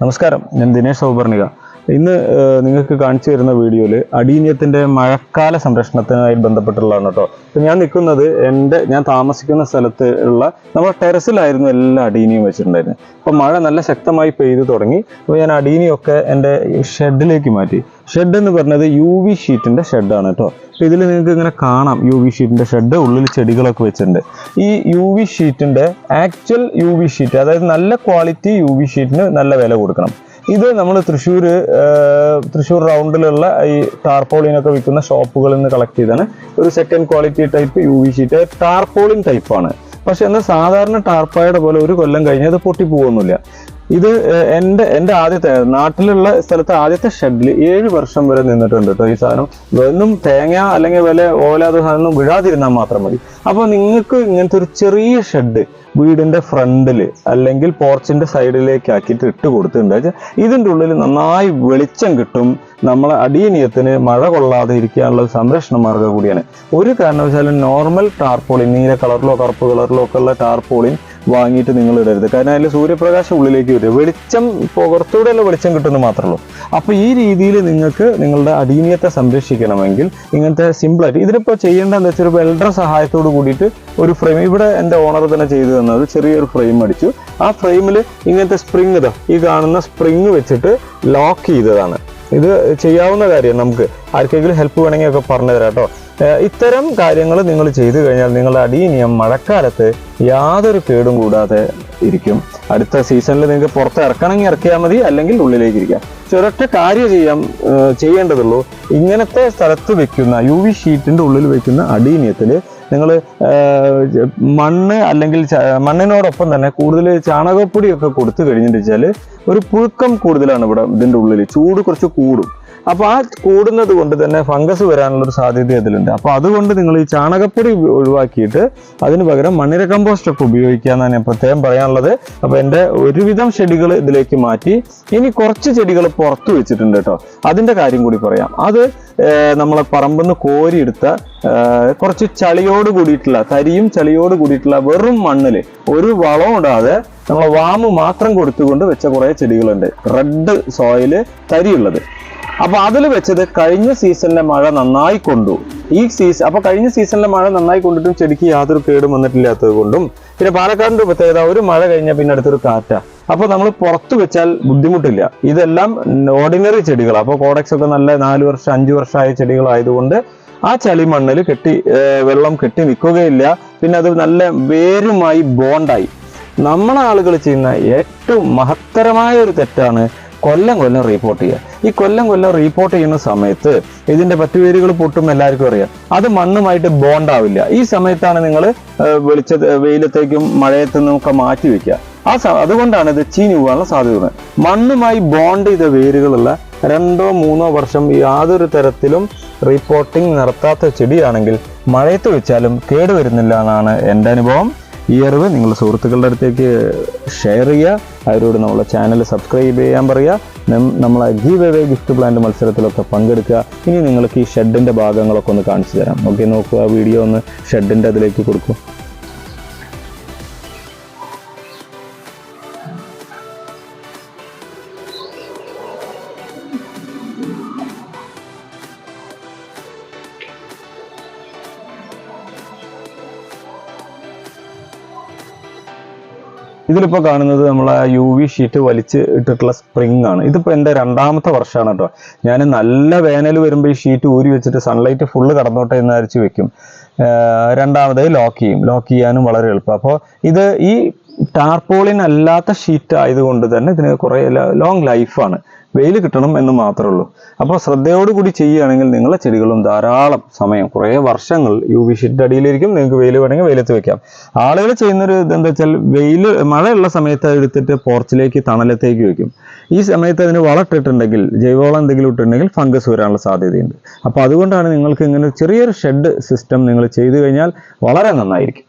നമസ്കാരം, ഞാൻ ദിനേശ് സൗപർണിക. ഇന്ന് നിങ്ങൾക്ക് കാണിച്ചു തരുന്ന വീഡിയോയിൽ അടീനിയത്തിൻ്റെ മഴക്കാല സംരക്ഷണത്തിനായി ബന്ധപ്പെട്ടുള്ളതാണ് കേട്ടോ. ഇപ്പം ഞാൻ നിൽക്കുന്നത് ഞാൻ താമസിക്കുന്ന സ്ഥലത്ത് ഉള്ള നമ്മുടെ ടെറസിലായിരുന്നു എല്ലാ അടീനിയും വെച്ചിട്ടുണ്ടായിരുന്നത്. അപ്പോൾ മഴ നല്ല ശക്തമായി പെയ്തു തുടങ്ങി. അപ്പോൾ ഞാൻ അടീനിയൊക്കെ എൻ്റെ ഷെഡിലേക്ക് മാറ്റി. ഷെഡ് എന്ന് പറഞ്ഞത് UV ഷീറ്റിൻ്റെ ഷെഡാണ് കേട്ടോ. അപ്പോൾ ഇതിൽ നിങ്ങൾക്ക് ഇങ്ങനെ കാണാം UV ഷീറ്റിൻ്റെ ഷെഡ്, ഉള്ളിൽ ചെടികളൊക്കെ വെച്ചിട്ടുണ്ട്. ഈ UV ഷീറ്റിൻ്റെ ആക്ച്വൽ UV ഷീറ്റ്, അതായത് നല്ല ക്വാളിറ്റി UV ഷീറ്റിന് നല്ല വില കൊടുക്കണം. ഇത് നമ്മൾ തൃശ്ശൂർ റൗണ്ടിലുള്ള ഈ ടാർപോളിനൊക്കെ വിൽക്കുന്ന ഷോപ്പുകളിൽ നിന്ന് കളക്ട് ചെയ്താണ്. ഒരു second quality type UV sheet, tarpaulin ടൈപ്പാണ്. പക്ഷെ എന്നാൽ സാധാരണ ടാർപ്പായുടെ പോലെ ഒരു കൊല്ലം കഴിഞ്ഞ് അത് പൊട്ടിപ്പോകുന്നില്ല. ഇത് എൻ്റെ ആദ്യത്തെ നാട്ടിലുള്ള സ്ഥലത്ത് ആദ്യത്തെ ഷെഡിൽ 7 വർഷം വരെ നിന്നിട്ടുണ്ട് കേട്ടോ. ഈ സാധനം ഒന്നും തേങ്ങ അല്ലെങ്കിൽ വില ഓല അത് സാധനം വിടാതിരുന്നാൽ മാത്രം മതി. അപ്പോൾ നിങ്ങൾക്ക് ഇങ്ങനത്തെ ഒരു ചെറിയ ഷെഡ് വീടിൻ്റെ ഫ്രണ്ടിൽ അല്ലെങ്കിൽ പോർച്ചിൻ്റെ സൈഡിലേക്ക് ആക്കിയിട്ട് ഇട്ട് കൊടുത്തിട്ടുണ്ട്. ഇതിൻ്റെ ഉള്ളിൽ നന്നായി വെളിച്ചം കിട്ടും. നമ്മളെ അടീനിയത്തിന് മഴ കൊള്ളാതെ ഇരിക്കാനുള്ള സംരക്ഷണ മാർഗ്ഗം കൂടിയാണ്. ഒരു കാരണവശാലും നോർമൽ ടാർപോളിൻ, നീല കളറിലോ കറുപ്പ് കളിലോ ഒക്കെ ഉള്ള ടാർപോളിൻ വാങ്ങിയിട്ട് നിങ്ങൾ ഇടരുത്. കാരണം അതിൽ സൂര്യപ്രകാശം ഉള്ളിലേക്ക് വരും. വെളിച്ചം പുറത്തൂടെയുള്ള വെളിച്ചം കിട്ടുന്നത് മാത്രമേ ഉള്ളൂ. അപ്പോൾ ഈ രീതിയിൽ നിങ്ങൾക്ക് നിങ്ങളുടെ അടീനിയത്തെ സംരക്ഷിക്കണമെങ്കിൽ ഇങ്ങനത്തെ സിമ്പിളായിട്ട് ഇതിനിപ്പോൾ ചെയ്യേണ്ടതെന്ന് വെച്ചാൽ ഒരു വെൽഡർ സഹായത്തോട് കൂടിയിട്ട് ഒരു ഫ്രെയിം, ഇവിടെ എൻ്റെ ഓണർ തന്നെ ചെയ്തു തന്നത് ചെറിയൊരു ഫ്രെയിം അടിച്ചു. ആ ഫ്രെയിമിൽ ഇങ്ങനത്തെ സ്പ്രിങ്, ഈ കാണുന്ന സ്പ്രിങ് വെച്ചിട്ട് ലോക്ക് ചെയ്തതാണ്. ഇത് ചെയ്യാവുന്ന കാര്യമാണ്. നമുക്ക് ആർക്കെങ്കിലും ഹെൽപ്പ് വേണമെങ്കിൽ ഒക്കെ പറഞ്ഞു തരാം കേട്ടോ. ഇത്തരം കാര്യങ്ങൾ നിങ്ങൾ ചെയ്തു കഴിഞ്ഞാൽ നിങ്ങളുടെ അടീനിയം മഴക്കാലത്ത് യാതൊരു കേടും കൂടാതെ ഇരിക്കും. അടുത്ത സീസണിൽ നിങ്ങൾക്ക് പുറത്ത് ഇറക്കണമെങ്കിൽ ഇറക്കിയാൽ മതി, അല്ലെങ്കിൽ ഉള്ളിലേക്ക് ഇരിക്കാം. ഒരൊറ്റ കാര്യം ചെയ്യേണ്ടതുള്ളൂ. ഇങ്ങനത്തെ സ്ഥലത്ത് വെക്കുന്ന UV ഷീറ്റിൻ്റെ ഉള്ളിൽ വെക്കുന്ന അടീനിയത്തിൽ നിങ്ങൾ മണ്ണ് അല്ലെങ്കിൽ മണ്ണിനോടൊപ്പം തന്നെ കൂടുതൽ ചാണകപ്പൊടിയൊക്കെ കൊടുത്തു കഴിഞ്ഞിട്ട് വെച്ചാൽ ഒരു പുഴുക്കം കൂടുതലാണ് ഇവിടെ. ഇതിൻ്റെ ഉള്ളിൽ ചൂട് കുറച്ച് കൂടും. അപ്പോൾ ആ കൂടുന്നത് കൊണ്ട് തന്നെ ഫംഗസ് വരാനുള്ളൊരു സാധ്യത അതിലുണ്ട്. അപ്പോൾ അതുകൊണ്ട് നിങ്ങൾ ഈ ചാണകപ്പൊടി ഒഴിവാക്കിയിട്ട് അതിന് പകരം മണ്ണിര കമ്പോസ്റ്റ് ഒക്കെ ഉപയോഗിക്കാന്നാണ് ഞാൻ പ്രത്യേകം പറയാനുള്ളത്. അപ്പോൾ എൻ്റെ ഒരുവിധം ചെടികൾ ഇതിലേക്ക് മാറ്റി. ഇനി കുറച്ച് ചെടികൾ പുറത്ത് വെച്ചിട്ടുണ്ട് കേട്ടോ. അതിൻ്റെ കാര്യം കൂടി പറയാം. അത് നമ്മളെ പറമ്പിൽ നിന്ന് കോരിയെടുത്ത കുറച്ച് ചളിയോട് കൂടിയിട്ടുള്ള, തരിയും ചളിയോട് കൂടിയിട്ടുള്ള വെറും മണ്ണിൽ ഒരു വളവും ഇടാതെ നമ്മളെ വാമ് മാത്രം കൊടുത്തുകൊണ്ട് വെച്ച കുറേ ചെടികളുണ്ട്. റെഡ് സോയില് തരിയുള്ളത്. അപ്പോൾ അതിൽ വെച്ചത് കഴിഞ്ഞ സീസണിലെ മഴ നന്നായി കൊണ്ടു. അപ്പോൾ കഴിഞ്ഞ സീസണിലെ മഴ നന്നായി കൊണ്ടിട്ടും ചെടിക്ക് യാതൊരു കേടും വന്നിട്ടില്ലാത്തത് കൊണ്ടും, പിന്നെ പാലക്കാടിൻ്റെ പ്രത്യേകത ഒരു മഴ കഴിഞ്ഞാൽ പിന്നെ അടുത്തൊരു കാറ്റാ. അപ്പോൾ നമ്മൾ പുറത്ത് വെച്ചാൽ ബുദ്ധിമുട്ടില്ല. ഇതെല്ലാം ഓർഡിനറി ചെടികളാണ്. അപ്പോൾ കോഡക്സ് ഒക്കെ നല്ല 4 വർഷം 5 വർഷമായ ചെടികളായതുകൊണ്ട് ആ ചളി മണ്ണിൽ വെള്ളം കെട്ടി നിൽക്കുകയില്ല. പിന്നെ അത് നല്ല വേരുമായി ബോണ്ടായി. നമ്മളെ ആളുകൾ ചെയ്യുന്ന ഏറ്റവും മഹത്തരമായ ഒരു തെറ്റാണ് കൊല്ലം റിപ്പോർട്ട് ചെയ്യുക. ഈ കൊല്ലം റിപ്പോർട്ട് ചെയ്യുന്ന സമയത്ത് ഇതിന്റെ പറ്റുവേരുകൾ പൊട്ടും, എല്ലാവർക്കും അറിയാം. അത് മണ്ണുമായിട്ട് ബോണ്ടാവില്ല. ഈ സമയത്താണ് നിങ്ങൾ വെയിലത്തേക്കും മഴയത്തു നിന്നൊക്കെ മാറ്റി വെക്കുക. അതുകൊണ്ടാണ് ഇത് ചീഞ്ഞു പോകാനുള്ള സാധ്യത. മണ്ണുമായി ബോണ്ട് ചെയ്ത വേരുകളുള്ള 2-3 വർഷം യാതൊരു തരത്തിലും റിപ്പോർട്ടിംഗ് നടത്താത്ത ചെടിയാണെങ്കിൽ മഴയത്ത് വെച്ചാലും കേടുവരുന്നില്ല എന്നാണ് എൻ്റെ അനുഭവം. ഈ അറിവ് നിങ്ങളുടെ സുഹൃത്തുക്കളുടെ അടുത്തേക്ക് ഷെയർ ചെയ്യുക. അവരോട് നമ്മളെ ചാനൽ സബ്സ്ക്രൈബ് ചെയ്യാൻ പറയുക. നമ്മളെ ഗിഫ്റ്റ് പ്ലാന്റ് മത്സരത്തിലൊക്കെ പങ്കെടുക്കുക. ഇനി നിങ്ങൾക്ക് ഈ ഷെഡിൻ്റെ ഭാഗങ്ങളൊക്കെ ഒന്ന് കാണിച്ചു തരാം. ഓക്കെ, നോക്കുക, വീഡിയോ ഒന്ന് ഷെഡിൻ്റെ അതിലേക്ക് കൊടുക്കും. ഇതിലിപ്പോൾ കാണുന്നത് നമ്മളെ UV ഷീറ്റ് വലിച്ച് ഇട്ടിട്ടുള്ള സ്പ്രിങ് ആണ്. ഇതിപ്പോൾ എൻ്റെ 2ാമത്തെ വർഷമാണ് കേട്ടോ. ഞാൻ നല്ല വേനൽ വരുമ്പോൾ ഈ ഷീറ്റ് ഊരി വെച്ചിട്ട് സൺലൈറ്റ് ഫുള്ള് കടന്നോട്ടെ എന്ന് അരച്ച് വെക്കും. രണ്ടാമത് ലോക്ക് ചെയ്യാനും വളരെ എളുപ്പം. അപ്പോൾ ഇത് ഈ ടാർപോളിൻ അല്ലാത്ത ഷീറ്റ് ആയതുകൊണ്ട് തന്നെ ഇതിന് കുറേ ലോങ് ലൈഫാണ്. വെയിൽ കിട്ടണം എന്ന് മാത്രമേ ഉള്ളൂ. അപ്പോൾ ശ്രദ്ധയോടുകൂടി ചെയ്യുകയാണെങ്കിൽ നിങ്ങളുടെ ചെടികളും ധാരാളം സമയം, കുറേ വർഷങ്ങൾ UV ഷീറ്റ് അടിയിലിരിക്കും. നിങ്ങൾക്ക് വെയിൽ വേണമെങ്കിൽ വെയിലത്ത് വെക്കാം. ആളുകൾ ചെയ്യുന്നൊരു ഇതെന്താ വെച്ചാൽ മഴയുള്ള സമയത്ത് എടുത്തിട്ട് പോർച്ചിലേക്ക് തണലത്തേക്ക് വെക്കും. ഈ സമയത്ത് അതിന് വളമിട്ടിട്ടുണ്ടെങ്കിൽ, ജൈവവളം എന്തെങ്കിലും ഇട്ടിട്ടുണ്ടെങ്കിൽ ഫംഗസ് വരാനുള്ള സാധ്യതയുണ്ട്. അപ്പോൾ അതുകൊണ്ടാണ് നിങ്ങൾക്ക് ഇങ്ങനെ ചെറിയൊരു ഷെഡ് സിസ്റ്റം നിങ്ങൾ ചെയ്തു കഴിഞ്ഞാൽ വളരെ നന്നായിരിക്കും.